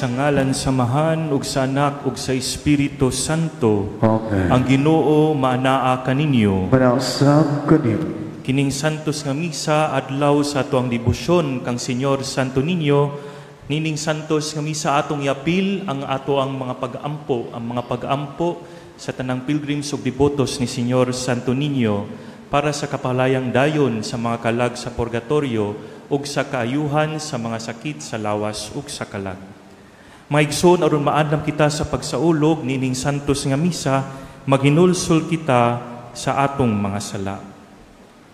sa ngalan samahan ug sa Anak ug sa Espiritu Santo. Amen. Ang Ginoo maanaa kaninyo. Manasab kanin. Kining santos nga misa adlaw sa atuang debosyon kang Senyor Santo Niño, nining santos nga misa atong iapil ang ato ang mga pag-ampo sa tanang pilgrims ug devotos ni Senyor Santo Niño para sa kapalayang dayon sa mga kalag sa purgatorio ug sa kaayuhan sa mga sakit sa lawas ug sa kalag. Maigsoon aron maadlam kita sa pagsaulog nining santos nga misa, maghinulsol kita sa atong mga sala.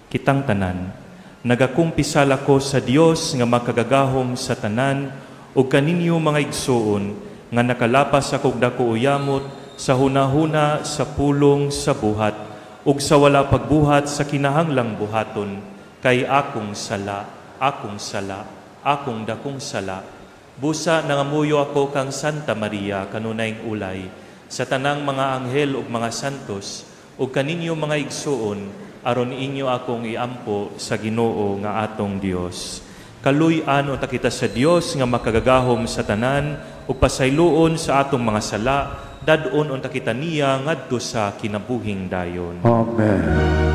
Kitang tanan, nagakumpisal ako sa Dios nga makagagahom sa tanan ug kaninyo mga igsoon nga nakalapas akog dako uyamot sa hunahuna sa pulong sa buhat ug sa wala pagbuhat sa kinahanglang buhaton kay akong sala, akong dakong sala. Busa nangamuyo ako kang Santa Maria kanunayng ulay sa tanang mga anghel ug mga santos ug kaninyo mga igsoon aron inyo akong iampo sa Ginoo nga atong Dios. Kaluy-an unta kita sa Dios nga makagagahom sa tanan ug pasayloon sa atong mga sala, dadon unta kita niya ngadto sa kinabuhing dayon. Amen.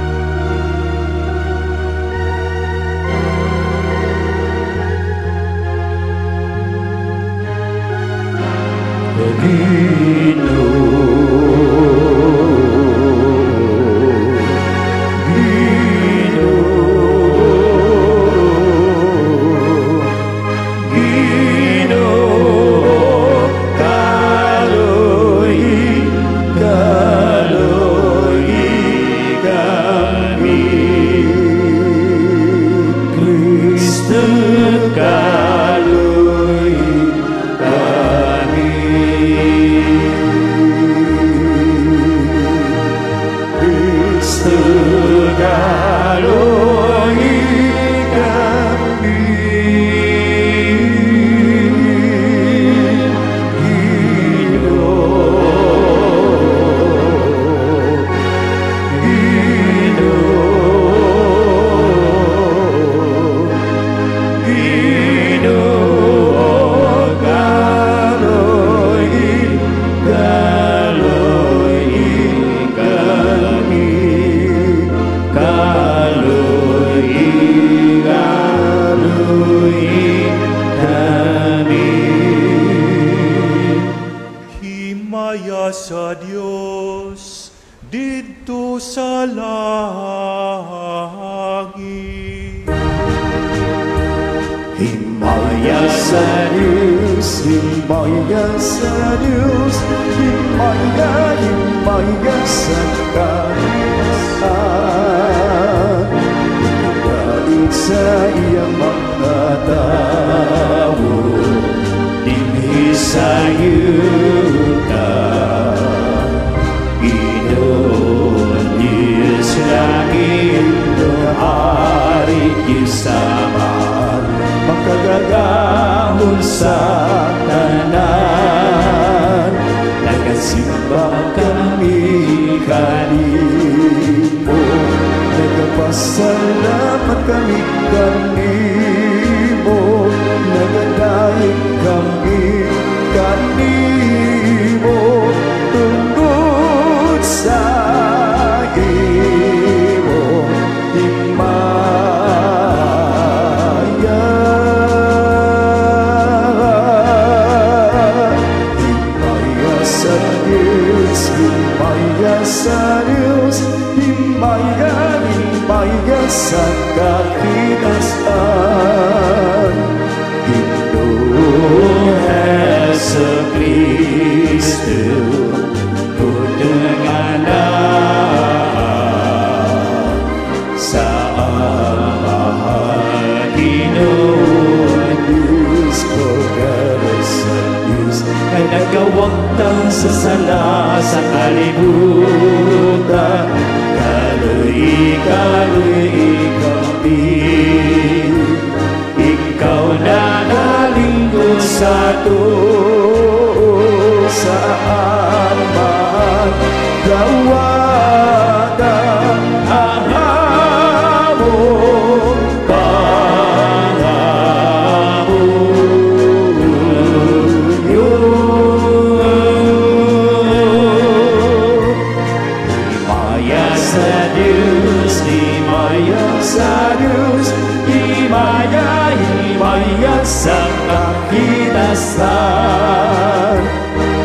sa kakitasan,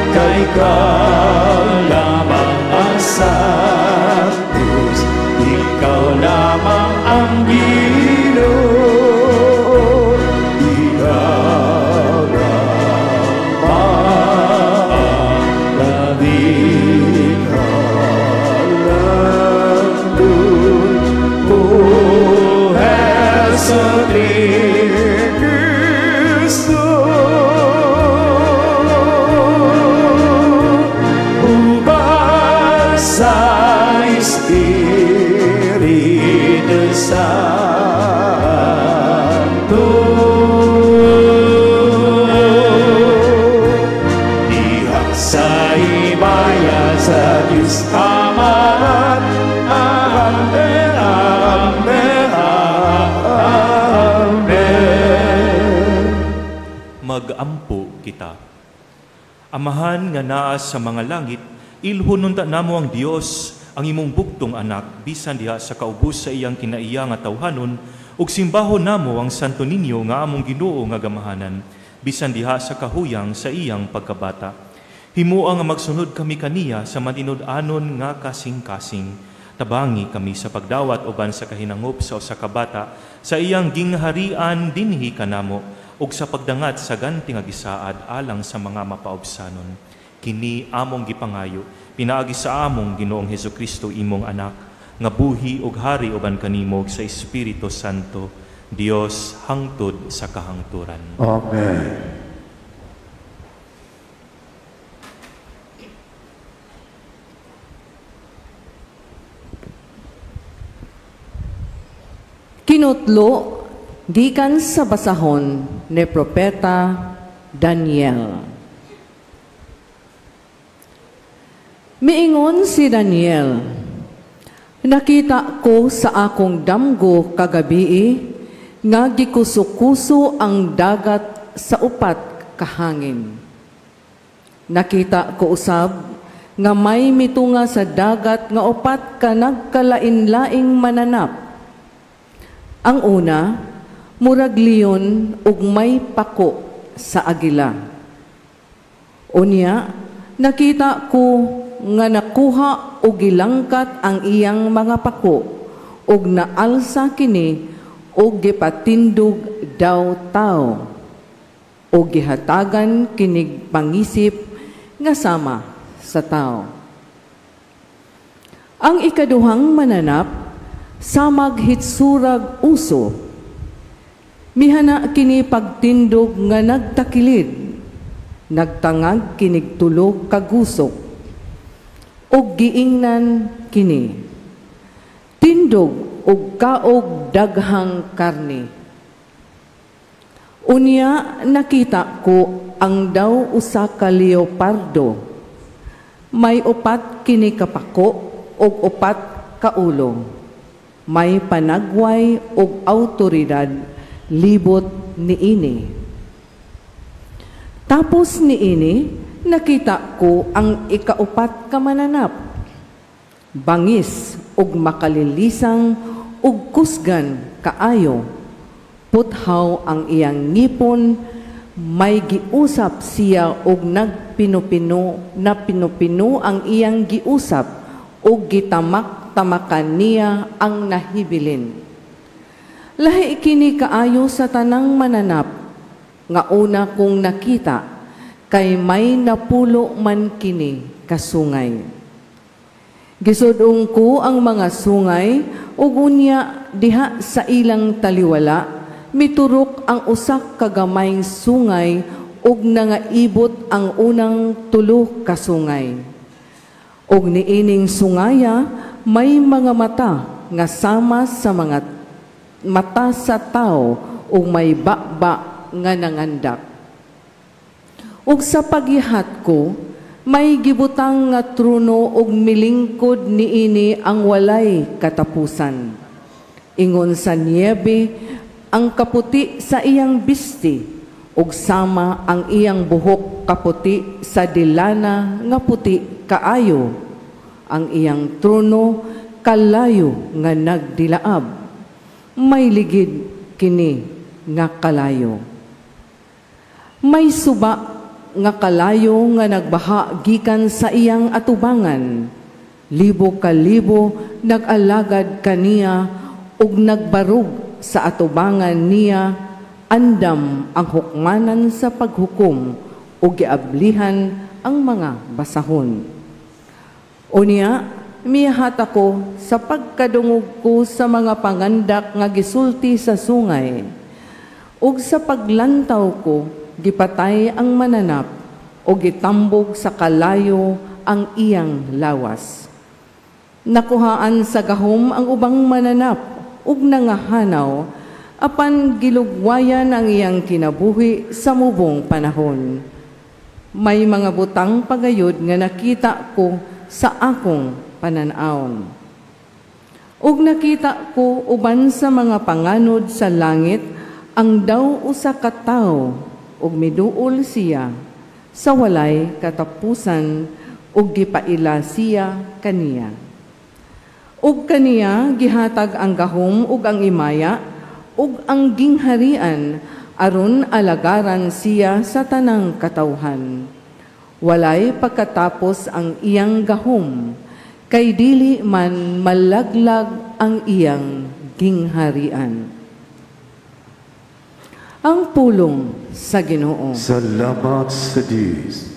kay ikaw lamang ang Santos, ikaw lamang ang Ginoo, ikaw lamang ang nadikhalandun, O Heso Cristo. Ubas sa Espiritu Santo, diha sa imaya sa Diyos Ama't Amen, Amen, Amen. Magampo kita. Amahan nga naa sa mga langit, ilhunon ta namo ang Dios, ang imong bugtong anak, bisan diha sa kaubos sa iyang kinaiya nga tawhanon, ug simbahon namo ang Santo Niño nga among Ginoo nga gamahanan, bisan diha sa kahuyang sa iyang pagkabata. Himuang nga magsunod kami kaniya sa matinud-anon nga kasing-kasing. Tabangi kami sa pagdawat uban sa kahinangop sa usa ka bata, sa iyang gingharian dinhi kanamo, ug sa pagdangat sa ganti nga gisaad alang sa mga mapaubsanon. Kini among gipangayo, pinaagi sa among Ginoong Hesukristo imong anak, nga buhi ug hari uban kanimo sa Espiritu Santo, Dios hangtod sa kahangturan. Amen. Kinutlo gikan sa basahon ni Propeta Daniel. Miingon si Daniel, nakita ko sa akong damgo kagabi nga gikuso-kuso ang dagat sa upat kahangin. Nakita ko usab nga may mitunga sa dagat nga upat ka nagkalain-laing mananap. Ang una, murag leon ug may pako sa agila. Unya, nakita ko nga nakuha o gilangkat ang iyang mga pako ug naalsa kini o gipatindog daw tao o gihatagan kinig pangisip nga sama sa tao. Ang ikaduhang mananap samag hitsurag uso, mihana kini pagtindog nga nagtakilid, nagtangag kinig tulog kagusok, og giingnan kini, tindog og kaog daghang karni. Unya nakita ko ang daw usa ka leopardo, may upat kini kapako og upat ka ulo. May panagway o autoridad libot niini. Tapos niini, nakita ko ang ikaupat ka mananap, bangis ug makalilisang ug kusgan kaayo, puthaw ang iyang ngipon, may giusap siya ug nagpinupino ang iyang giusap ug gitamak-tamakan niya ang nahibilin. Lahi kini kaayo sa tanang mananap, nga una kong nakita, kay may napulo man kini kasungay. Gisudong ko ang mga sungay, ug unya diha sa ilang taliwala, miturok ang usak kagamay sungay, ug nangaibot ang unang tulo kasungay. Og niining sungaya, may mga mata nga sama sa mga mata sa tao ug may bakba nga nangandak. Ug sa paghihat ko, may gibutang nga trono ug milingkod niini ang walay katapusan. Ingon sa niebe ang kaputi sa iyang bisti ug sama ang iyang buhok kaputi sa dilana nga puti kaayo. Ang iyang trono kalayo nga nagdilaab, may ligid kini nga kalayo. May suba nga kalayo nga nagbaha gikan sa iyang atubangan. Libo ka libo nag-alagad kaniya ug nagbarug sa atubangan niya. Andam ang hukmanan sa paghukom ug giablihan ang mga basahon. Unya, miyahat ako sa pagkadungog ko sa mga pangandak nga gisulti sa sungay. Ug sa paglantaw ko, gipatay ang mananap o gitambog sa kalayo ang iyang lawas. Nakuhaan sa gahom ang ubang mananap ug nangahanaw, apan gilugwayan ang iyang kinabuhi sa mubong panahon. May mga butang pagayod nga nakita ko sa akong pananawon. Ug nakita ko uban sa mga panganod sa langit ang daw usa ka tawo ug miduol siya sa walay katapusan ug gipaila siya kaniya. Ug kaniya gihatag ang gahom ug ang imaya ug ang gingharian aron alagaran siya sa tanang katawhan. Walay pagkatapos ang iyang gahom, kay dili man malaglag ang iyang gingharian. Ang pulong sa Ginoo. Salamat sa Diyos.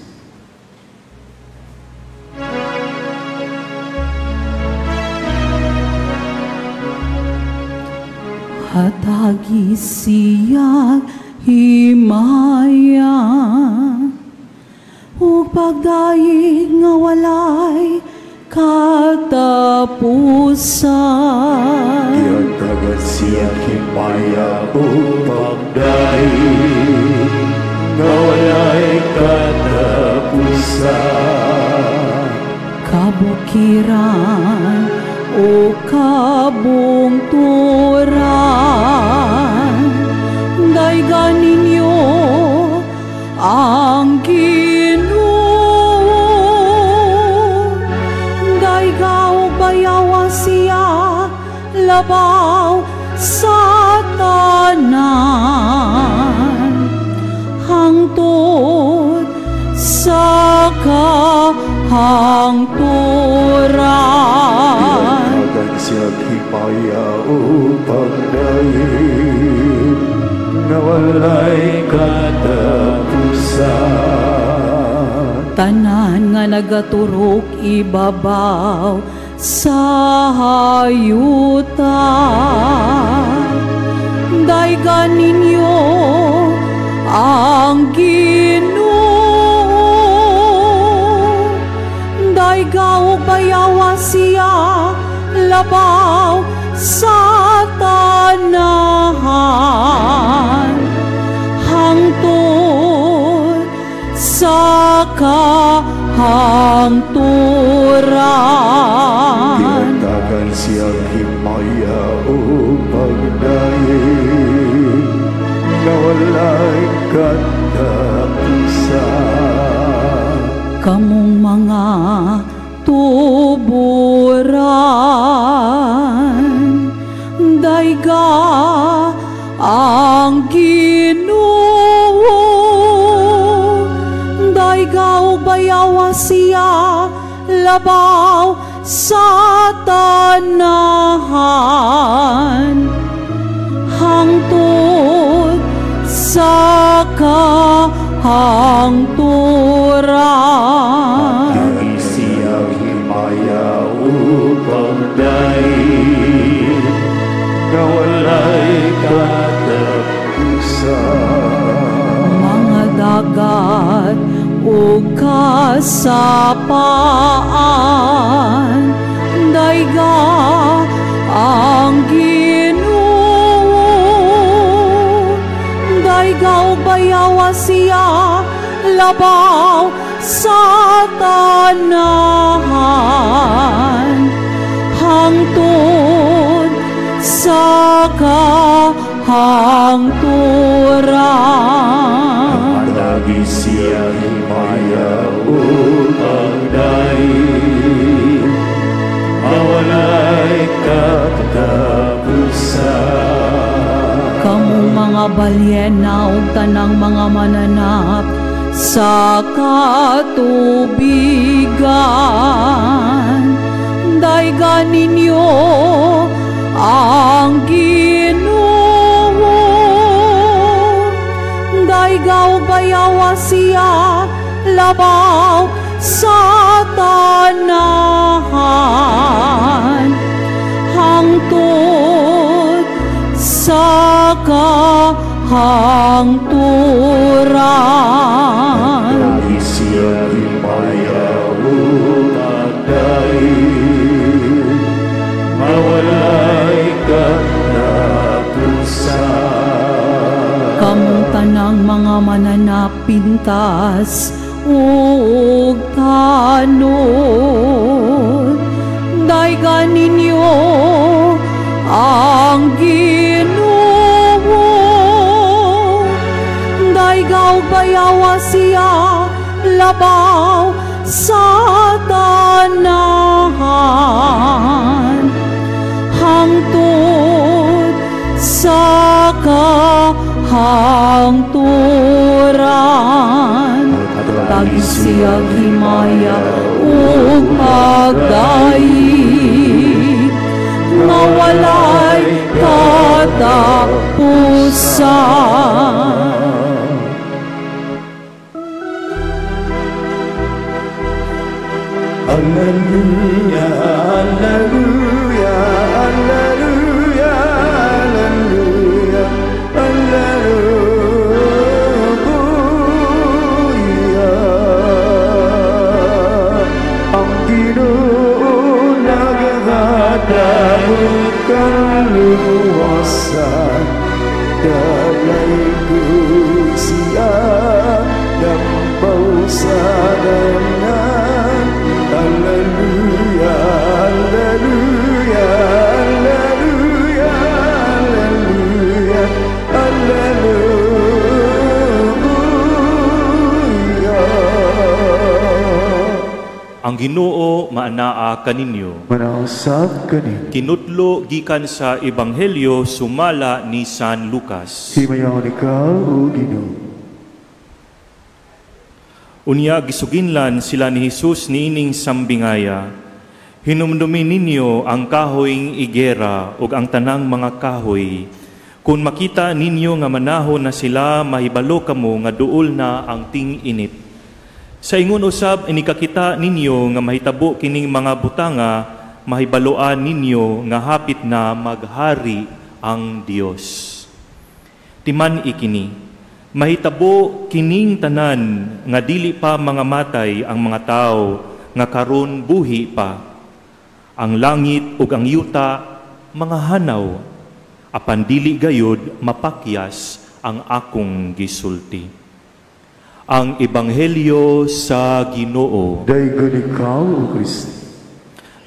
Hatagi siya himaya ug pagdaig nga walay katapusan. Iatagan siya himaya o pagdaig na walay katapusan. Kabukiran o kabungturan, daygan ninyo ang Ginoo. Daygaw bayawa siya labaw sa tanan, hangtod sa kahangturan. Iatagan siya himaya o pagdaig na walay katapusan. Tanan nga nagaturok ibabaw sa hayuta, daygan ninyo ang Ginoo. Daygaw bayawa siya labaw sa tanahan, hangtod sa kahangturan. Iatagan siya himaya o pagdaig na walay katapusan. Kamong mga tuburan, dayga ang Ginoo. Daygaw bayawa siya labaw sa tanahan, hangtod sa kahangturan. Iatagan siya himaya o pagdaig na walay katapusan. Mga dagat o kasapaan, dayga ang Ginoo. Daygaw bayawa siya labaw sa tanahan, hangtod sa kahangturan. Lagi siya himaya o pagdaig na walay katapusan. Kamong mga balyena ug tanang mga mananap sa katubigan. Daygan ninyo ang Ginoo, daygaw bayawa siya labaw sa tanahan, hangtod sa kahangturan. Lagi siya imayaw agday, mawalay ka na pusa. Kamong tanang mga mananap pintas ug tanod, daygan ninyo ang Ginoo, daygaw bayawa siya labaw sa tanahan, hangtod sa kahangturan. Tagi siya himaya ug pagdaig, mawalay katapusan. Alleluia, alleluia, alleluia, alleluia, alleluia. Ang Ginoo naghahatag kaluwasan, dalay ko siya dampaw sa danan. Alleluia, alleluia, alleluia, alleluia, alleluia. Ang Ginoo maanaa kaninyo. Manausap kani, Kinutlo gikan sa Ebanghelyo sumala ni San Lucas. himayaw ikaw o Ginoo. Unya gisuginlan sila ni Jesus niining sambingaya. Hinumdumi ninyo ang kahoyng igera ug ang tanang mga kahoy. Kung makita ninyo nga manahon na sila, mahibalo kamo nga duol na ang ting-init. Sa ingon usab inikakita ninyo nga mahitabo kining mga butanga, mahibaloan ninyo nga hapit na maghari ang Dios. Timan ikini, mahitabo kining tanan nga dili pa mga matay ang mga tao nga karon buhi pa. Ang langit ug ang yuta mga hanaw, apan dili gayud mapakyas ang akong gisulti. Ang Ebanghelyo sa Ginoo. Daygon ikaw o Kristo.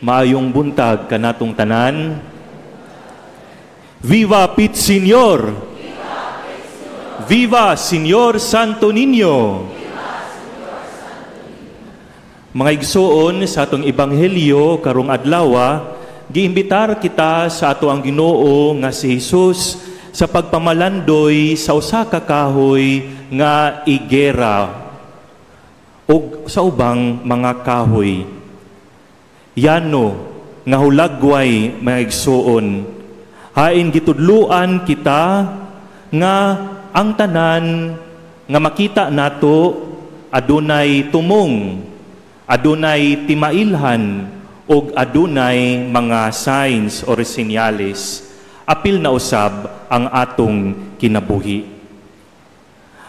Maayong buntag kanatong tanan. Viva Pit Señor! Viva Señor Santo Niño! Mga igsoon sa atong Ebanghelyo karong adlaw, giimbitar kita sa ato ang Ginoo nga si Jesus sa pagpamalandoy sa usa ka kahoy nga igera ug sa ubang mga kahoy. Yano nga hulagway mga igsoon, hain gitudluan kita nga ang tanan nga makita nato adunay tumong, adunay timailhan, o adunay mga signs or senyales. Apil na usab ang atong kinabuhi.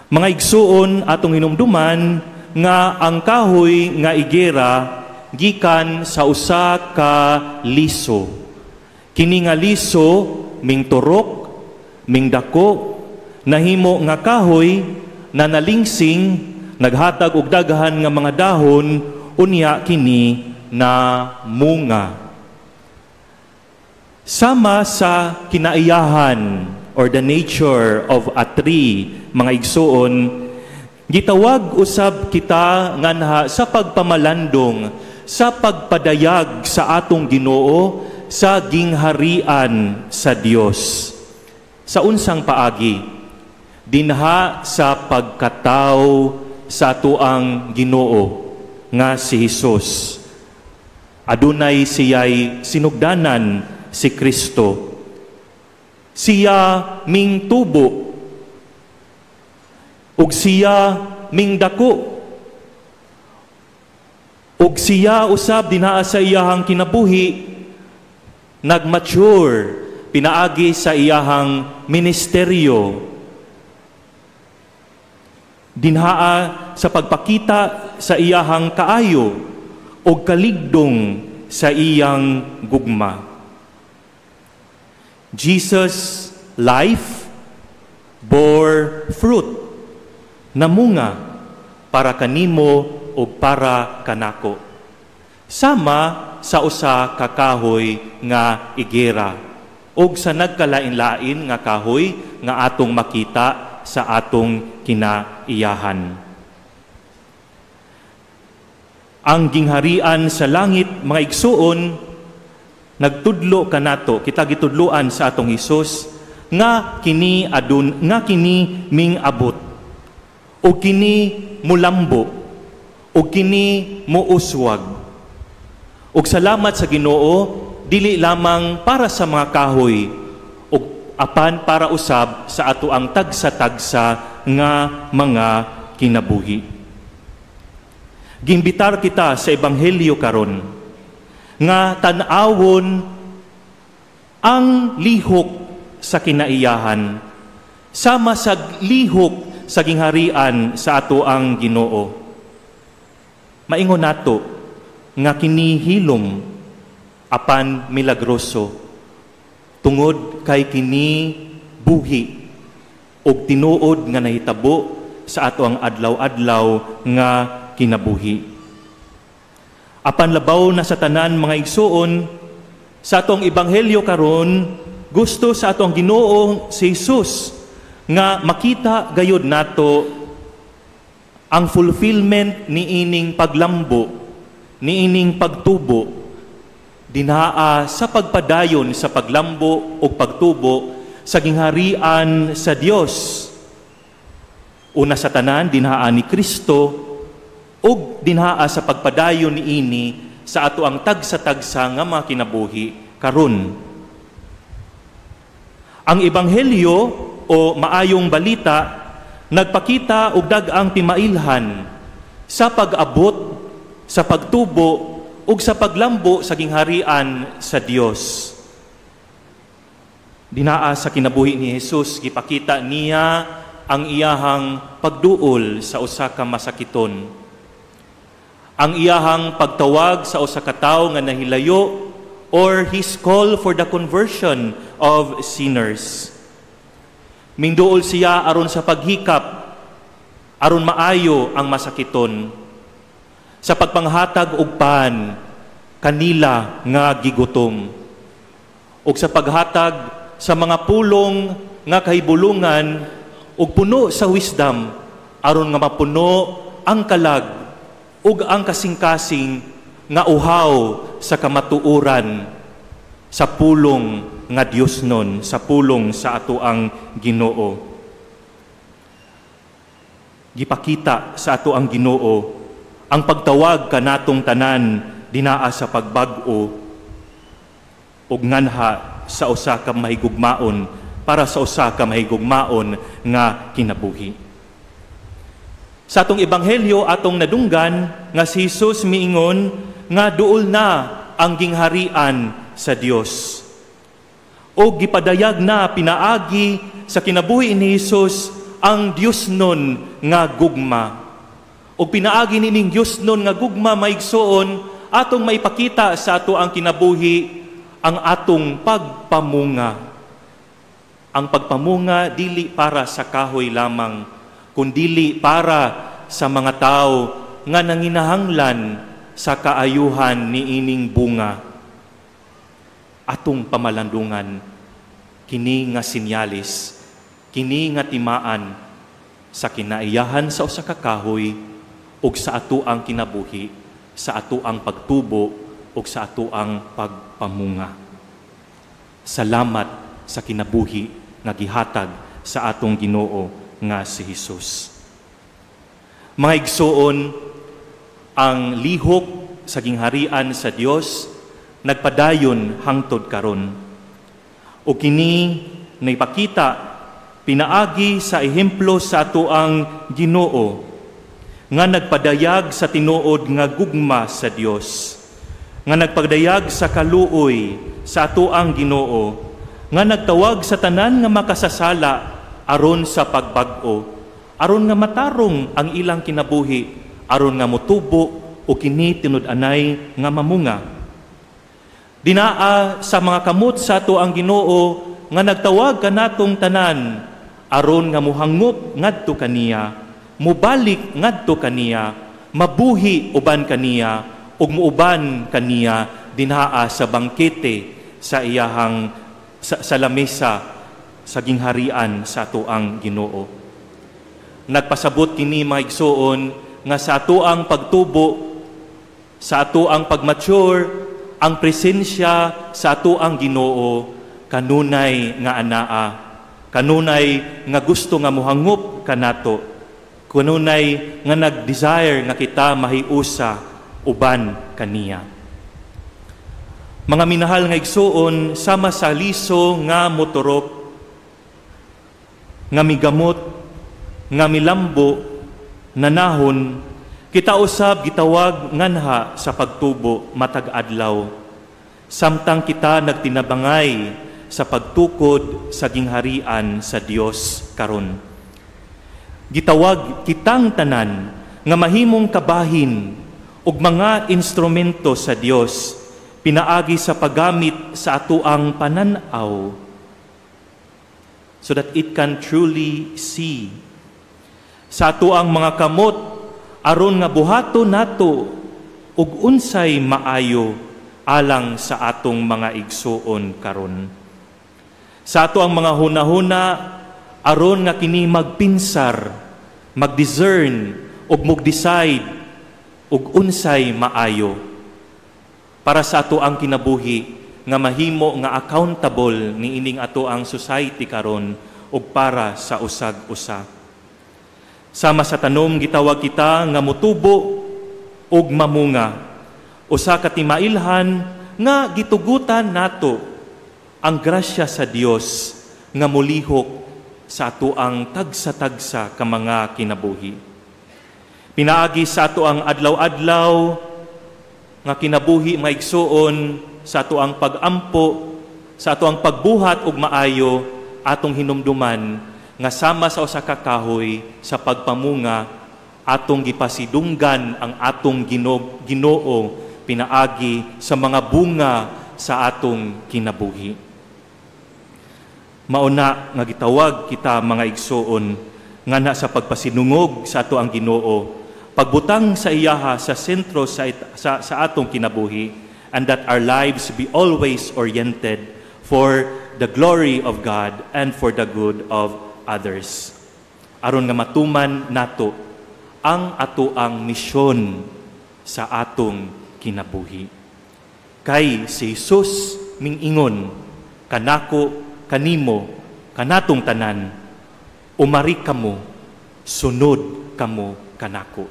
Mga igsuon atong hinumduman nga ang kahoy nga igera gikan sa usa ka liso. Kini nga liso ming turok, ming dako, nahimo nga kahoy na nalingsing, naghatag og daghan nga mga dahon, unya kini na munga. Sama sa kinaiyahan or the nature of a tree, mga igsoon, gitawag usab kita nganha sa pagpamalandong, sa pagpadayag sa atong Ginoo, sa gingharian sa Dios. Sa unsang paagi, dinha sa pagkatao sa atuang Ginoo nga si Hesus. Adunay siya'y sinugdanan si Kristo. Siya ming tubo ug siya ming dako. Ug siya usab dinhaa sa iyahang kinabuhi nagmature pinaagi sa iyahang ministeryo. Dinhaa sa pagpakita sa iyahang kaayo o kaligdong sa iyang gugma. Jesus' life bore fruit, namunga para kanimo o para kanako. Sama sa usa ka kahoy nga igera o sa nagkalain-lain nga kahoy nga atong makita sa atong kinaiyahan. Ang gingharian sa langit, mga igsuon, nagtudlo kanato, kita gitudloan sa atong Hesus nga kini ming abot o kini mulambo o kini muuswag. Ug salamat sa Ginoo dili lamang para sa mga kahoy ug apan para usab sa ato ang tagsa-tagsa nga mga kinabuhi. Gimbitar kita sa ebanghelyo karon nga tan-awon ang lihok sa kinaiyahan sama sa lihok sa gingharian sa ato ang Ginoo. Maingon nato nga kini hilom apan milagroso tungod kay kini buhi og tinuod nga nahitabo sa ato ang adlaw-adlaw nga kinabuhi. Apan labaw na sa tanan mga igsuon sa atong ebanghelyo karon, gusto sa atong Ginoo si Hesus nga makita gayud nato ang fulfillment ni ining paglambo, ni ining pagtubo dinhaa sa pagpadayon sa paglambo o pagtubo sa gingharian sa Dios. Una sa tanan dinhaa ni Kristo ug dinhaa sa pagpadayon niini sa ato ang tagsa-tagsa nga mga kinabuhi karon. Ang ebanghelyo o maayong balita nagpakita og dag-ang timailhan sa pag-abot, sa pagtubo ug sa paglambo sa gingharian sa Dios. Dinaa sa kinabuhi ni Hesus gipakita niya ang iyahang pagduol sa usa ka masakiton. Ang iyahang pagtawag sa usa ka tawo nga nahilayo or his call for the conversion of sinners. Mingduol siya aron sa paghikap, aron maayo ang masakiton, sa pagpanghatag og pan kanila nga gigutom, ug sa paghatag sa mga pulong nga kahibulungan ug puno sa wisdom, aron nga mapuno ang kalag ug ang kasing-kasing nga uhaw sa kamatuoran sa pulong nga Dios nun, sa pulong sa ato ang Ginoo. Gipakita sa ato ang Ginoo ang pagtawag kanatong tanan dinaa sa pagbag-o ug nganha sa usa ka mahigugmaon para sa usa ka mahigugmaon nga kinabuhi. Sa atong ebanghelyo atong nadunggan nga si Hesus miingon nga duol na ang gingharian sa Dios. O gipadayag na pinaagi sa kinabuhi ni Hesus ang Dios nun nga gugma. O pinaagi nining Dios nun nga gugma maigsoon atong maipakita sa ato ang kinabuhi ang atong pagpamunga. Ang pagpamunga dili para sa kahoy lamang, kundili para sa mga tao nga nanginahanglan sa kaayuhan ni ining bunga. Atong pamalandungan, kini nga sinyalis, kini nga timaan sa kinaiyahan sa usa ka kahoy ug sa ato ang kinabuhi, sa ato ang pagtubo ug sa ato ang pagpamunga. Salamat sa kinabuhi nga gihatag sa atong Ginoo nga si Hesus. Mga igsuon, ang lihok sa gingharian sa Dios nagpadayon hangtod karon. O kini naipakita pinaagi sa ehemplo sa atoang Ginoo nga nagpadayag sa tinuod nga gugma sa Dios, nga nagpadayag sa kaluoy sa atoang Ginoo, nga nagtawag sa tanan nga makasasala aron sa pagbag-o, aron nga matarong ang ilang kinabuhi, aron nga motubo o kini tinud-anay nga mamunga. Dinaa sa mga kamot sa atoang Ginoo nga nagtawag kanatong tanan aron nga muhangop ngadto kaniya, mubalik ngadto kaniya, mabuhi uban kaniya, ug muuban kaniya dinhaa sa bangkete sa iyahang sa lamesa sa gingharian sa atoang Ginoo. Nagpasabot kini mga igsuon nga sa atoang pagtubo, sa atoang pagmature, ang presensya sa atoang Ginoo kanunay nga anaa, kanunay nga gusto nga muhangop kanato, kanunay nga nag-desire nga kita mahiusa uban kaniya. Mga minahal nga igsuon, sama sa liso nga motorok, nga migamot, nga milambo, nanahon, kita usab gitawag nganha sa pagtubo matag adlaw. Samtang kita nagtinabangay sa pagtukod sa gingharian sa Dios karon. Gitawag kitang tanan nga mahimong kabahin ug mga instrumento sa Dios pinaagi sa paggamit sa atoang pananaw so that it can truly see. Sa atoang mga kamot aron nga buhaton nato ug unsay maayo alang sa atong mga igsuon karon. Sa atoang mga hunahuna aron nga kini magpinsar, magdiscern ug mag-decide ug unsay maayo para sa ato ang kinabuhi nga mahimo nga accountable ni ining ato ang society karon ug para sa usag-usa. Sama sa tanom gitawag kita nga motubo ug mamunga. Usa ka timailhan nga gitugutan nato ang grasya sa Dios nga mulihok sa ato ang tagsa-tagsa ka mga kinabuhi. Pinaagi sa ato ang adlaw-adlaw nga kinabuhi maigsuon sa ato ang pagampo, sa ato ang pagbuhat ug maayo atong hinumduman nga sama sa usa ka kahoy sa pagpamunga atong gipasidunggan ang atong Ginoo pinaagi sa mga bunga sa atong kinabuhi. Mauna nga gitawag kita mga igsuon nga na sa pagpasinungog sa ato ang Ginoo, pagbutang sa iyaha sa sentro sa atong kinabuhi, and that our lives be always oriented for the glory of God and for the good of others. Aron nga matuman nato ang ato ang misyon sa atong kinabuhi. Kay si Jesus mingingon, kanako, kanimo, kanatong tanan, umari kamo, sunod kamo kanako.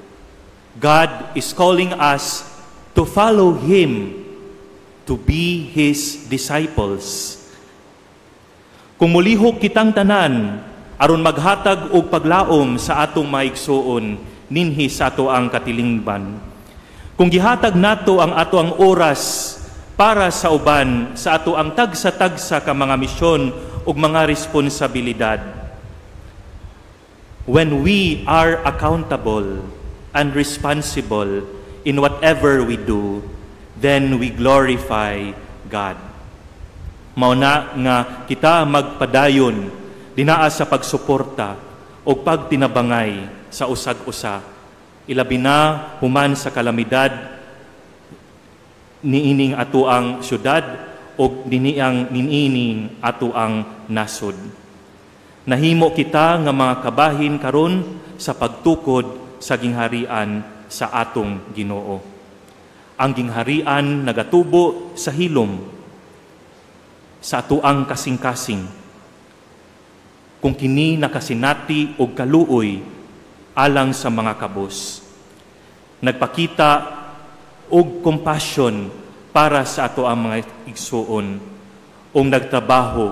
God is calling us to follow Him, to be His disciples. Kung mulihok kitang tanan, aron maghatag og paglaom sa atong maigsuon, ninhi sa ato ang katilingban. Kung gihatag nato ang ato ang oras para sa uban, sa ato ang tagsa-tagsa ka mga misyon ug mga responsibilidad. When we are accountable and responsible in whatever we do, then we glorify God. Mauna nga kita magpadayon dinaa sa pagsuporta o pagtinabangay sa usag-usa, ilabi na human sa kalamidad niining ato ang syudad o niining ato ang nasod. Nahimo kita nga mga kabahin karon sa pagtukod sa gingharian sa atong Ginoo. Ang gingharian nagatubo sa hilom, sa ato ang kasing-kasing. kung kini nakasinati og kaluoy alang sa mga kabos. Nagpakita og compassion para sa ato ang mga igsuon o nagtrabaho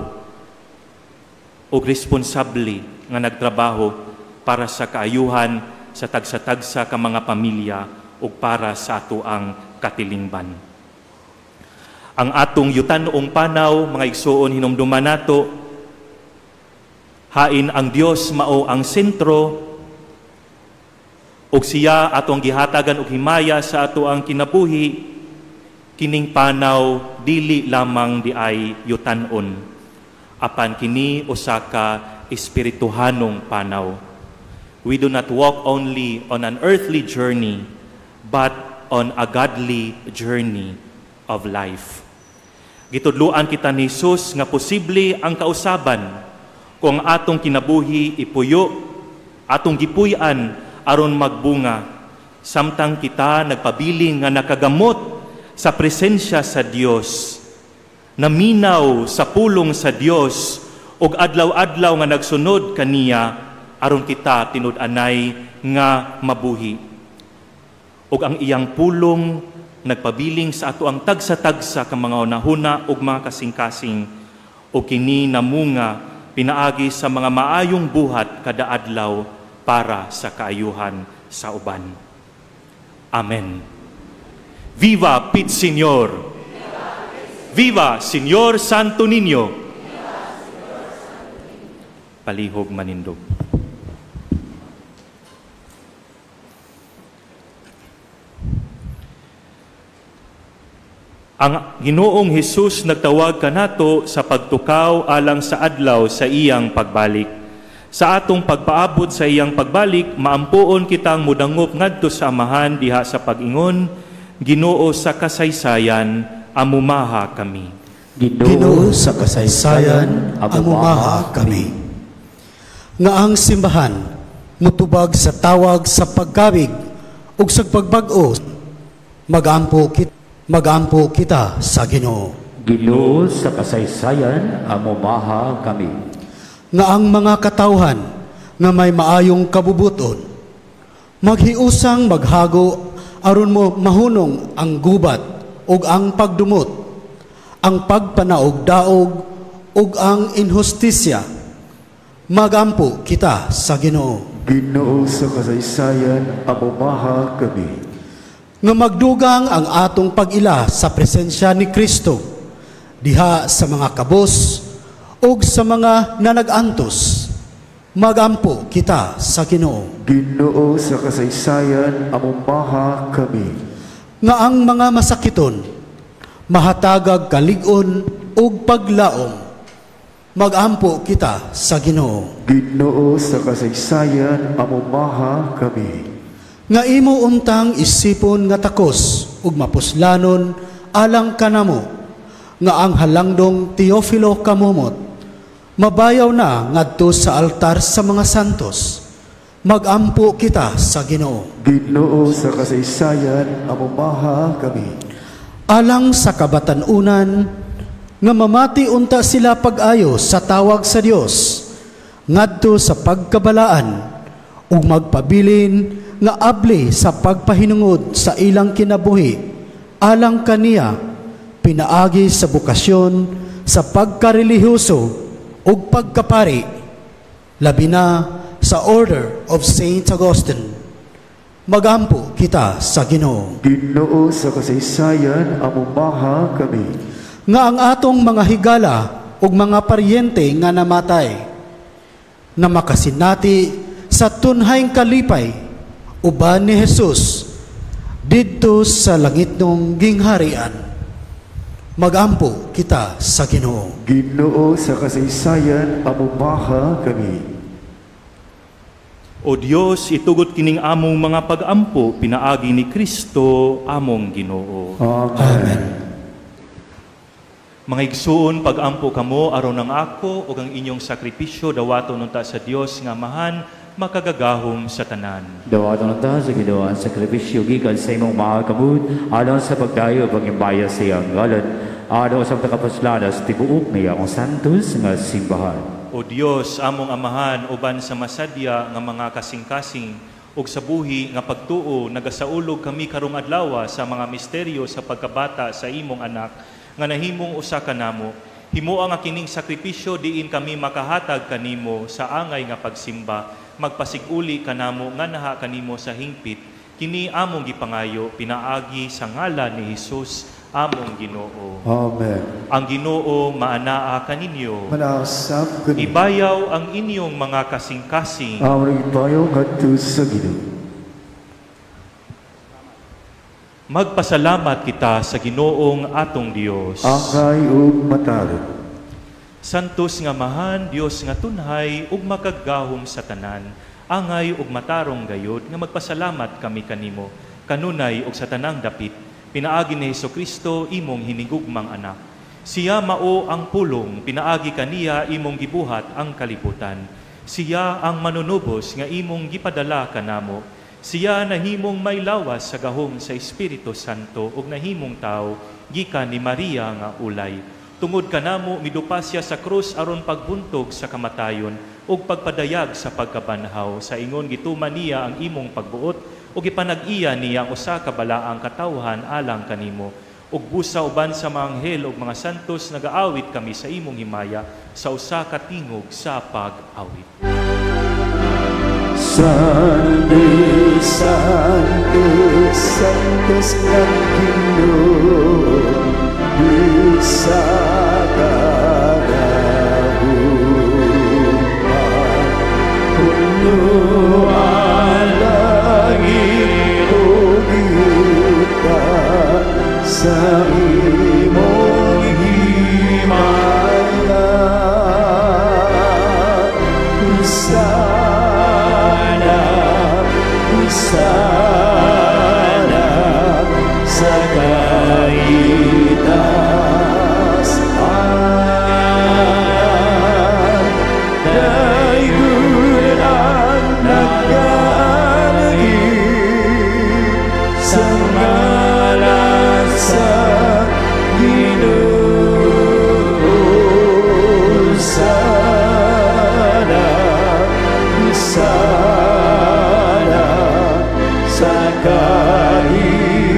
o responsable nga nagtrabaho para sa kaayuhan sa tagsa-tagsa ka mga pamilya o para sa ato ang katilingban. Ang atong yutan noong panaw, mga igsuon hinumduman nato, hain ang Dios mao ang sentro ug siya atong gihatagan og himaya sa ato ang kinabuhi, kining panaw dili lamang di ay yutanon, apan kini usa ka espirituhanong panaw. We do not walk only on an earthly journey, but on a godly journey of life. Gitudluan kita ni Jesus nga posible ang kausaban kung atong kinabuhi ipuyo, atong gipuy-an aron magbunga, samtang kita nagpabiling nga nakagamot sa presensya sa Dios, naminaw sa pulong sa Dios, ug adlaw-adlaw nga nagsunod kaniya aron kita tinud-anay nga mabuhi. Ug ang iyang pulong nagpabiling sa ato ang tagsa-tagsa ka mga unahuna ug mga kasing-kasing, o kini namunga pinaagi sa mga maayong buhat kada adlaw para sa kaayuhan sa uban. Amen. Viva Pit Señor! Viva Señor Santo Niño! Palihog manindog. Ang Ginoong Hesus nagtawag kanato sa pagtukaw alang sa adlaw sa iyang pagbalik. Sa atong pagpaabot sa iyang pagbalik, maampuon kitang mudangop ngadto sa amahan diha sa pag-ingon, Ginoo sa kasaysayan, amumaha kami. Ginoo sa kasaysayan, amumaha kami. Nga ang simbahan mutubag sa tawag sa pagkawig ug sa pagbag-o, magampo kita sa Ginoo. Ginoo sa kasaysayan, amumaha kami. Nga ang mga katawhan nga may maayong kabubuton, maghiusang maghago aron mo mahunong ang gubat ug ang pagdumot, ang pagpanaog-daog ug ang inhustisya. Magampo kita sa Ginoo. Ginoo sa kasaysayan, amumaha kami. Nga magdugang ang atong pag-ila sa presensya ni Kristo diha sa mga kabos ug sa mga nanag-antos. Magampo kita sa Ginoo. Ginoo sa kasaysayan, amumaha kami. Nga ang mga masakiton mahatagag kalig-on ug paglaom. Magampo kita sa Ginoo. Ginoo sa kasaysayan, amumaha kami. Nga imo untang isipon nga takos ug mapuslanon alang kanamo, nga ang halangdong Teofilo kamumot mabayaw na ngadto sa altar sa mga santos. Magampo kita sa Ginoo. Ginoo sa kasaysayan, amumaha kami. Alang sa kabatanunan nga mamati unta sila pag-ayo sa tawag sa Dios ngadto sa pagkabalaan ug magpabilin nga abli sa pagpahinungod sa ilang kinabuhi alang kaniya pinaagi sa bukasyon sa pagkarelihiyoso ug pagkapari, labi na sa Order of Saint Augustine. Magampo kita sa Ginoo. Ginoo sa kasaysayan, amumaha kami. Nga ang atong mga higala ug mga paryente nga namatay, na makasinati sa tunhayng kalipay, uban ni Jesus, didto sa langitnong gingharian. Magampo kita sa Ginoo. Ginoo sa kasaysayan, amumaha kami. O Dios, itugot kining among mga pag-ampo, pinaagi ni Kristo among Ginoo. Amen. Mga igsuon, pag-ampo kamo aron ang ako o ang inyong sakripisyo dawaton unta sa Dios nga amahan makagagahom sa tanan. Dawaton unta sa Ginoo ang sakripisyo gikan sa imong mga kamud alang sa pagdayo pangimbaya sa iyang ngalan. Ano sa pagkapaslanas tibuok niya ang santos nga simbahan. O Dios, among amahan, uban sa masadya nga mga kasing-kasing, ug sa buhi nga pagtuo, nagasaulog kami karong adlaw sa mga misteryo sa pagkabata sa imong anak, nga nahimong usa ka namo. Himuo nga kining sakripisyo diin kami makahatag kanimo sa angay nga pagsimba, magpasiguli kanamo nga naha kanimo sa hingpit, kini among gipangayo, pinaagi sa ngalan ni Jesus, among Ginoo. Amen. Ang Ginoo maanaa kaninyo. Manasap ka Ibayaw ang inyong mga kasing-kasing. Aming ibayaw ngadto sa Ginoo. Magpasalamat kita sa Ginoong atong Dios. Angay ug matarog. Santos nga mahan, Dios nga tunhay, ug makagahom sa tanan. Angay ug matarong gayod, nga magpasalamat kami kanimo, kanunay ug sa tanang dapit, pinaagi ni Hesukristo, imong hinigugmang anak. Siya mao ang pulong, pinaagi kaniya, imong gibuhat ang kalibutan. Siya ang manunubos, nga imong gipadala kanamo. Siya nahimong may lawas sa gahom sa Espiritu Santo, ug nahimong tao, gikan ni Maria nga ulay. Tungod kanamo midupa siya sa krus aron pagbuntog sa kamatayon ug pagpadayag sa pagkabanhaw. Sa ingon gituman niya ang imong pagbuot ug ipanag-iya niya ang usa ka balaang katawhan alang kanimo. Ug busa uban sa mga anghel ug mga santos nagaawit kami sa imong himaya sa usa ka tingog sa pag-awit. Santos, Santos, Santos ang Ginoo, bisa kagahuman, puno ang langit ug yuta sa imong himaya. Sana sa kaitasan, daigul ang nag-aalagi sa ngalan sa Ginoo. Sana sa kaitasan.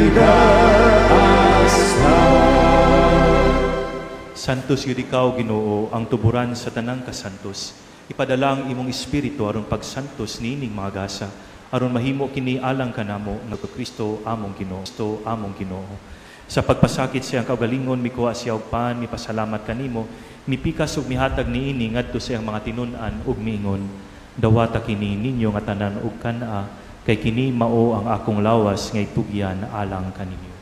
Santos yun ikaw, Ginoo, ang tuburan sa tanang kasantos. Ipadala ang imong espiritu aron pagsantos nining mga gasa, aron mahimo kini alang kanamo nga Kristo among Ginoo. Kristo among Ginoo. Sa pagpasakit siyang kaugalingon, mikuha siya og pan, mipasalamat kanimo, mipikas ug mihatag niini ngadto sa iyang mga tinun-an ug miingon, dawata kini ninyo nga tanan ug kana, kay kini mao ang akong lawas nga itugyan alang kaninyo.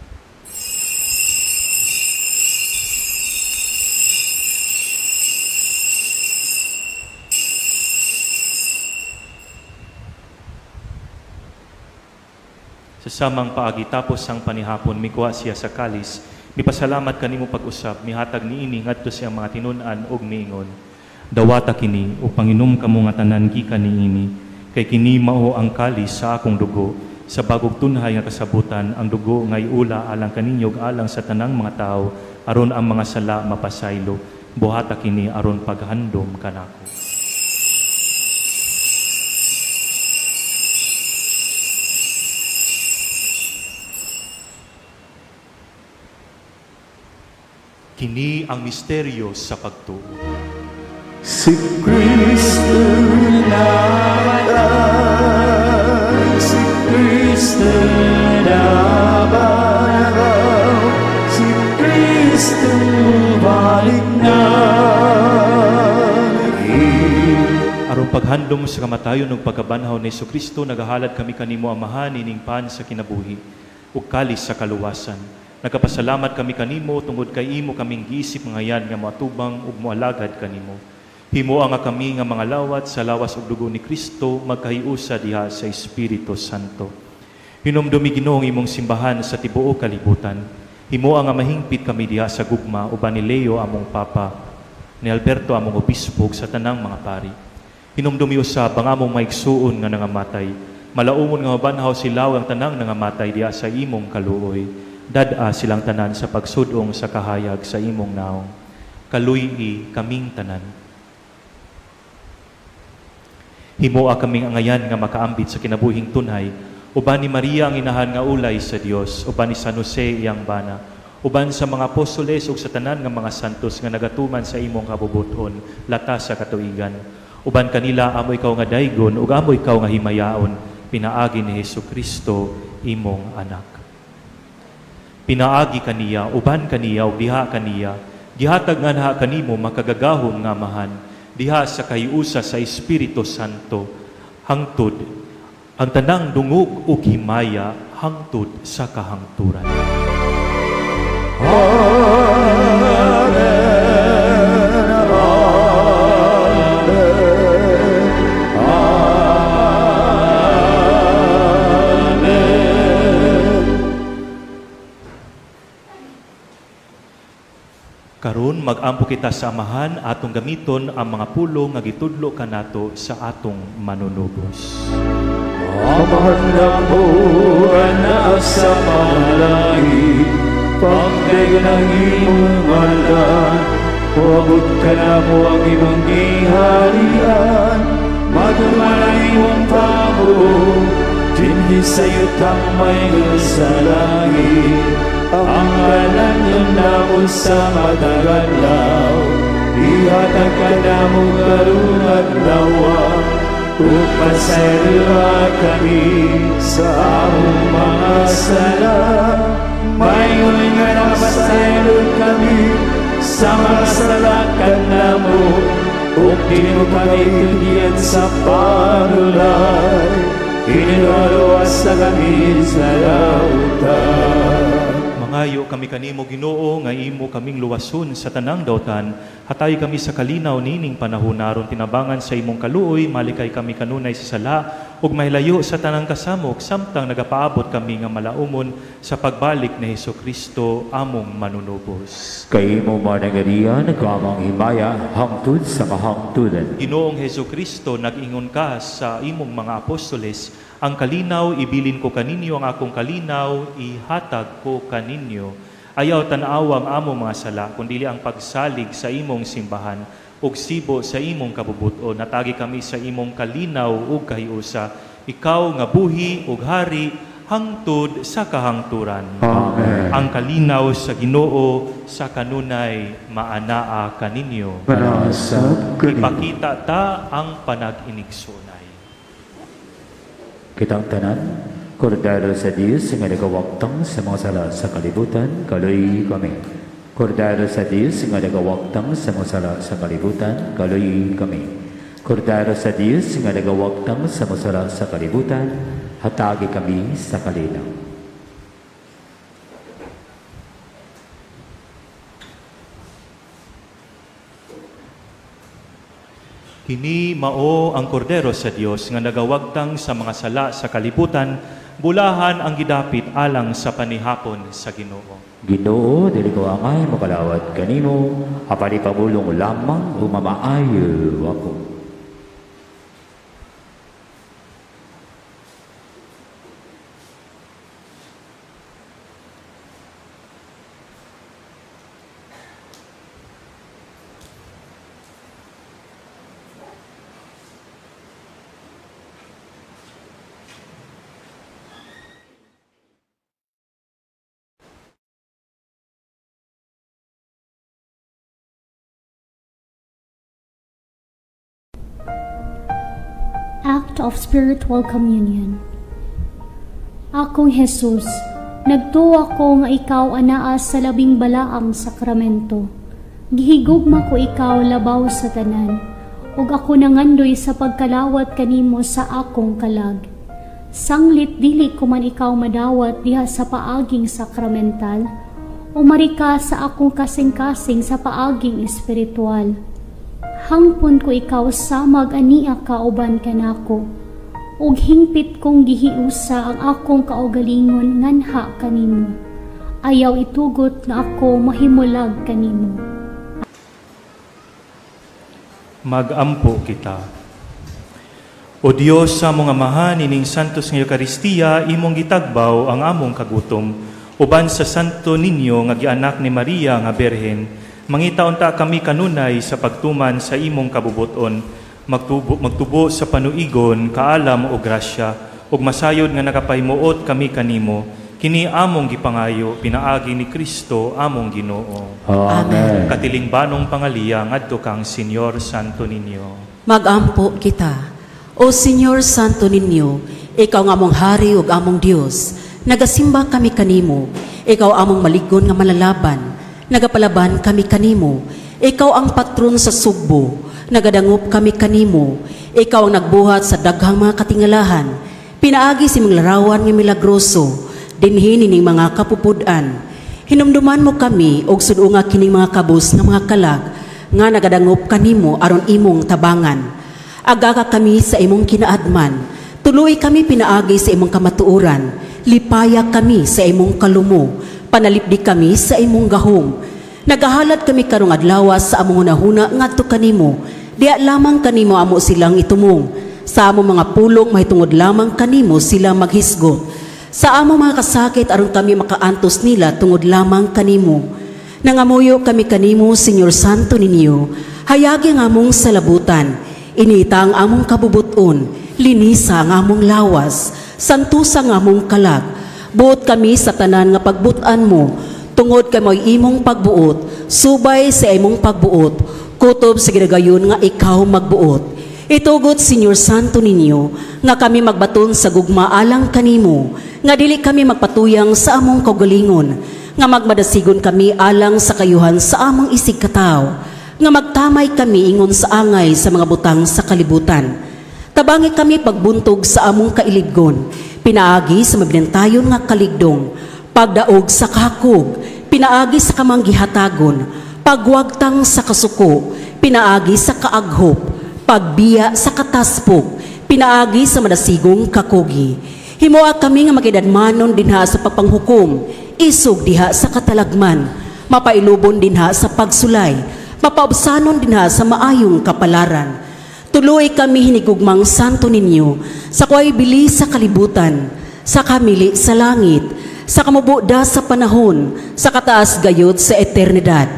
Sa samang paagi tapos ang panihapon, mikuha siya sa kalis, mipasalamat kanimo pag-usap, mihatag niini ngadto sa iyang mga tinun-an ug miingon, dawata kini ug panginom kamo nga tanan gikan niini, kay kini mao ang kalis sa akong dugo, sa bagog tunhay nga kasabutan, ang dugo nga iula alang kaninyo ug alang sa tanang mga tao, aron ang mga sala mapasaylo. Buhata kini aron paghandom kanako. Kini ang misteryo sa pagtuo. Si Kristo namatay, si Kristo nabanaw, si Kristo balik na. Aron paghandom sa kamatayon ug pagkabanhaw ni Jesucristo, nagahalad kami kanimo amahan ining pan sa kinabuhi ug kalis sa kaluwasan. Nagapasalamat kami kanimo tungod kay imo kaming giisip ngayan nga matubang ug moalagad kanimo. Himuo nga kami nga mga lawat sa lawas ug dugo ni Kristo magkahiusa diha sa Espiritu Santo. Hinumdumi Ginoo imong simbahan sa tibuok kalibutan. Himuo nga mahingpit kami diha sa gugma uban ni Leo among papa, ni Alberto among obispo sa tanang mga pari. Hinumdumi usab ang among maigsuon nga nangamatay. Malaumon nga mabanhaw silaw ang tanang nangamatay diha sa imong kaluoy. Dad-a silang tanan sa pagsudong sa kahayag sa imong naong. Kaluy-i kaming tanan. Himoa kaming angayan nga makaambit sa kinabuhing tunay, uban ni Maria ang inahan nga ulay sa Dios, uban ni San Jose iyang bana, uban sa mga apostoles ug sa tanan nga mga santos nga nagatuman sa imong kabubuton latas sa katuigan. Uban kanila amo ikaw nga daygon ug amo ikaw nga himayaon, pinaagi ni Hesukristo imong anak. Pinaagi kaniya, uban kaniya ug diha kaniya, gihatag nga naha kanimo makagagahom nga amahan, diha sa kahiusa sa Espiritu Santo, hangtod ang tanang dungog ug himaya hangtod sa kahangturan. Karon mag-ampo kita sa amahan atong gamiton ang mga pulong nga gitudlo kanato sa atong manunubos. Amahan na mo anak sa mga langit, pagdagan ang imong ngalan, huwag ka na mo ang imong giharian, maduman ang imong tabo, dinhi sa'yo tamay sa langit. Ang kanan yung namon sa matagalaw, ihatag ka na mong karungat lawa, upasayra kami sa among mga sala. Mayon nga napasayro kami sa mga salakan na mo, ug di mo kami tunyan sa panulay, iniluwas sa kami sa lautan. Mangayo kami kanimo Ginoo nga imo kaming luwason sa tanang dautan, hatay kami sa kalinaw nining panahon aron tinabangan sa imong kaluoy, malikay kami kanunay sa sala ug mahilayo sa tanang kasamok samtang nagapaabot kami nga malaumon sa pagbalik ni Hesukristo among manunubos. Kay imo managarian nagkamang himaya hangtod sa kahangtudan. Ginoong Hesukristo, nag-ingon ka sa imong mga apostoles, ang kalinaw ibilin ko kaninyo, ang akong kalinaw ihatag ko kaninyo. Ayaw tanaw ang among mga sala, kundi ang pagsalig sa imong simbahan ug sibo sa imong kabubuton. Natagi kami sa imong kalinaw ug kahiusa, ikaw nga buhi ug hari hangtod sa kahangturan. Amen. Ang kalinaw sa Ginoo sa kanunay maanaa kaninyo. Manasab kaninyo. Ipakita ta ang panag-inigsunay. Kitang tanan, Kordero sa Diyos nga nagawagtang sa mga sala sa kalibutan, kaluy kami. Kordero sa Diyos nga nagawagtang sa mga sala sa kalibutan, kaluy kami. Kordero sa Diyos nga nagawagtang sa mga sala sa kalibutan, hatagi kami sa kalinaw. Kini mao ang kordero sa Dios nga nagawagtang sa mga sala sa kalibutan, bulahan ang gidapit alang sa panihapon sa Ginoo. Ginoo, dili ko angay makalawat kanimo, apani pabulong lamang umamaayo ako. Act of Spiritual Communion. Akong Jesus, nagtuwa ko nga ikaw anaas sa labing balaang sakramento. Gihigugma ko ikaw labaw sa tanan, ug ako nangandoy sa pagkalawat kanimo sa akong kalag. Sanglit dili ko man ikaw madawat diha sa paaging sakramental, umarika sa akong kasing-kasing sa paaging espiritual. Hangpon ko ikaw samag ania kauban kanako, ug hingpit kong gihiusa ang akong kaugalingon nganha kanimo. Ayaw itugot nga ako mahimulag kanimo. Magampo kita. O Dios sa among amahan, ining santos nga Eucharistia, imong gitagbaw ang among kagutom, uban sa Santo Niño nga gianak ni Maria nga Berhen, mangitaon ta kami kanunay sa pagtuman sa imong kabubuton, magtubo sa panuigon, kaalam o grasya, ug masayod nga nakapaymuot kami kanimo, kini among gipangayo, pinaagi ni Kristo among Ginoo. Amen. Katilingbanong pangaliya ngadto kang Senyor Santo Niño. Magampo kita. O Senyor Santo Niño, ikaw nga among hari ug among Dios. Nagasimba kami kanimo. Ikaw among maligon nga malalaban. Nagapalaban kami kanimo. Ikaw ang patron sa sugbo. Nagadangop kami kanimo. Ikaw ang nagbuhat sa daghang mga katingalahan. Pinaagi si mong larawan nga milagroso. Dinhi nining mga kapupudan. Hinumduman mo kami og sudunga kining mga kabus nga mga kalag nga nagadangop kanimo aron imong tabangan. Agaga kami sa imong kinaadman. Tuloy kami pinaagi sa imong kamatuoran. Lipaya kami sa imong kalumo. Panalipdi kami sa imong gahom. Nagahalad kami karong adlaw sa among hunahuna ngadto kanimo. Diya lamang kanimo amo silang itumong. Sa among mga pulong mahitungod lamang kanimo sila maghisgot. Sa among mga kasakit aron kami makaantos nila tungod lamang kanimo. Nangamuyo kami kanimo, Senyor Santo Niño. Hayagi ang among salabutan. Inita ang among kabubuton. Linisa ang among lawas. Santusa ang among kalag. Buot kami sa tanan nga pagbutan mo. Tungod kay mo'y imong pagbuot, subay sa imong pagbuot, kutob sa ginagayon nga ikaw magbuot. Itugot, Senyor Santo Niño, nga kami magbaton sa gugma alang kanimo, nga dili kami magpatuyang sa among kaugalingon, nga magmadasigon kami alang sa kayuhan sa among isig kataw, nga magtamay kami ingon sa angay sa mga butang sa kalibutan. Tabangi kami pagbuntog sa among kailigon, pinaagi sa mabinantayon nga kaligdong, pagdaog sa kakog, pinaagi sa kamanggihatagon, pagwagtang sa kasuko, pinaagi sa kaaghop, pagbiya sa kataspok, pinaagi sa madasigong kakugi. Himoa kami nga makidadmanon dinha sa pagpanghukom, isog diha sa katalagman, mapailubon dinha sa pagsulay, mapaubsanon dinha sa maayong kapalaran. Tuloy kami hinigugmang Santo Niño, sa kuway bili sa kalibutan, sa kamili sa langit, sa kamubuda sa panahon, sa kataas gayod sa eternidad.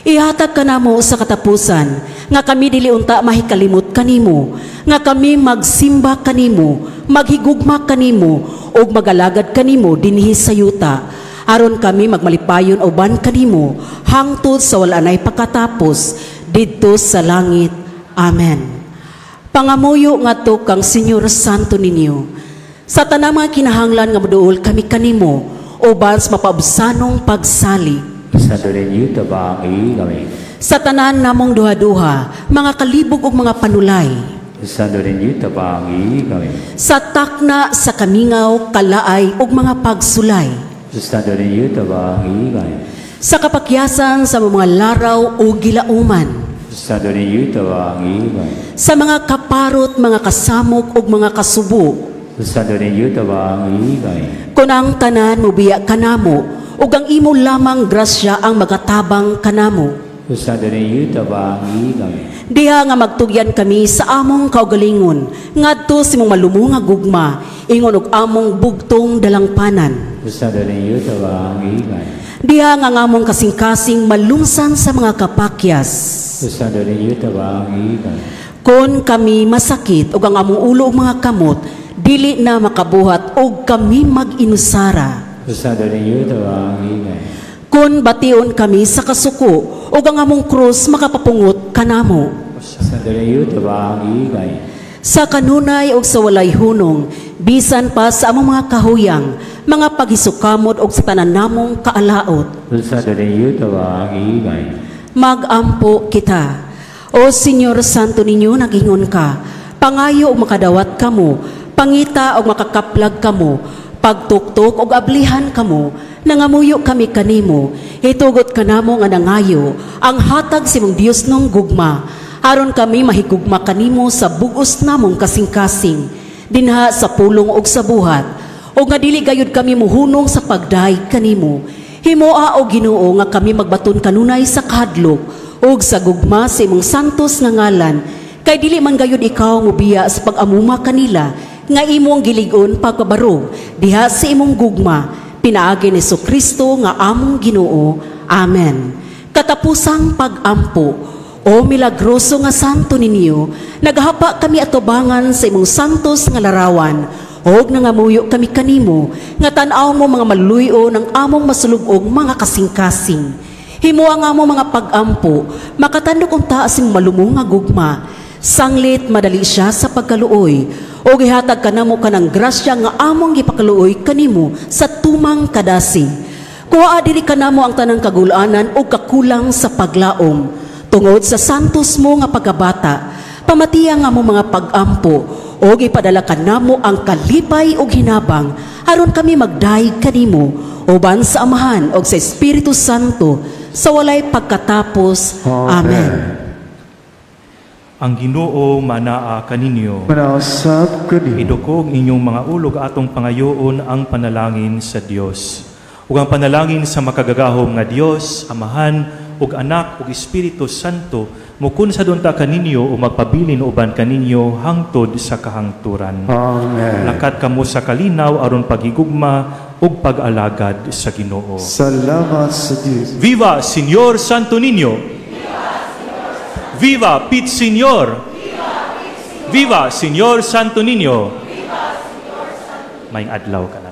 Ihatag ka namo sa katapusan, nga kami dili unta mahikalimot kanimo, nga kami magsimba kanimo, maghigugma kanimo, ug magalagad kanimo dinhi sa yuta, aron kami magmalipayon uban kanimo, hangtod sa wala nay pagkatapos, didto sa langit. Amen. Pangamuyo nga to kang Senyor Santo Niño, sa tanang mga kinahanglan nga moduol kami kanimo, uban sa mapaubsanong pagsali. Santo Niño, tabangi kami. Sa tanan namong duha-duha, mga kalibog ug mga panulay. Santo Niño, tabangi kami. Sa takna, sa kamingaw, kalaay ug mga pagsulay. Santo Niño, tabangi kami. Sa kapakyasan sa mga laraw o gilauman. Santo Niño, tabangi kami. Sa mga kaparot, mga kasamok ug mga kasubo. Santo Niño, tabangi kami. Kung ang tanan mubiya kanamo, ug ang imo lamang grasya ang magatabang kanamo. Santo Niño, tabangi kami. Diha nga magtugyan kami sa among kaugalingon, ngadto si mong malumong nga gugma, ingon og among bugtong dalangpanan. Santo Niño, tabangi kami. Diha nga ngamong kasing-kasing malungsan sa mga kapakyas. Santo Niño, tabangi kami. Kon kami masakit ug ang among ulo ug mga kamot, dili na makabuhat og kami mag-inusara. Santo Niño, tabangi kami. Kun bation kami sa kasuko ug ang among krus makapapungot kanamo. Santo Niño, tabangi kami. Sa kanunay ug sa walay hunong, bisan pa sa among mga kahuyang, mga pagisukamot ug sa tanan namong kaalaot. Santo Niño, tabangi kami. Magampo kita. O Senyor Santo Niño, nagingon ka, pangayo ug makadawat kamo, pangita og makakaplag kamo, pagtuktok og ablihan kamo, nangamuyo kami kanimo, hitugot kanamo nga nangayo, ang hatag si mong Dios nung gugma, aron kami mahigugma kanimo sa bugos namong kasing-kasing, dinha sa pulong og sa buhat, o nga dili gayud kami muhunong sa pagday kanimo. Himoa o Ginoo nga kami magbaton kanunay sa kahadlok, ug sa gugma sa imong santos nga ngalan, kay dili man gayud ikaw mubiya sa pag-amuma kanila, nga imong giligon pagpabarog diha sa imong gugma, pinaagi ni Kristo nga among Ginoo. Amen. Katapusang pag-ampo, O milagroso nga santo ninyo, naghapa kami atubangan sa imong santos nga larawan, og nangamuyo kami kanimo, nga tan-aw mo mga maluyo ng among masulugog mga kasing-kasing. Himuang nga mo mga pag-ampo, makatandok ang taasing malumong nga gugma, sanglit madali siya sa pagkaluoy, o gihatag ka namo ka ng grasya nga among gipakaluoy kanimo sa tumang kadasi. Kuha diri ka namo ang tanang kagulanan o kakulang sa paglaom, tungod sa santos mo nga pagkabata, pamatiya nga mo mga pag-ampo, o ipadala ka namo ang kalipay o hinabang, aron kami magdayeg kanimo, uban sa Amahan o sa Espiritu Santo, sa walay pagkatapos. Amen. Ang Ginoo manaa kaninyo. Manasap kani. Idukog inyong mga ulog atong pangayoon ang panalangin sa Dios. Ug ang panalangin sa makagagahom nga Dios, Amahan, ug Anak ug Espiritu Santo, mukun sa dunta kaninyo o magpabilin uban kaninyo hangtod sa kahangturan. Amen. Lakat kamo sa kalinaw aron paghigugma ug pag-alagad sa Ginoo. Salamat sa Diyos. Viva Señor Santo Niño! Viva Pit Señor! Viva Señor Santo Niño! Maayong adlaw ka na.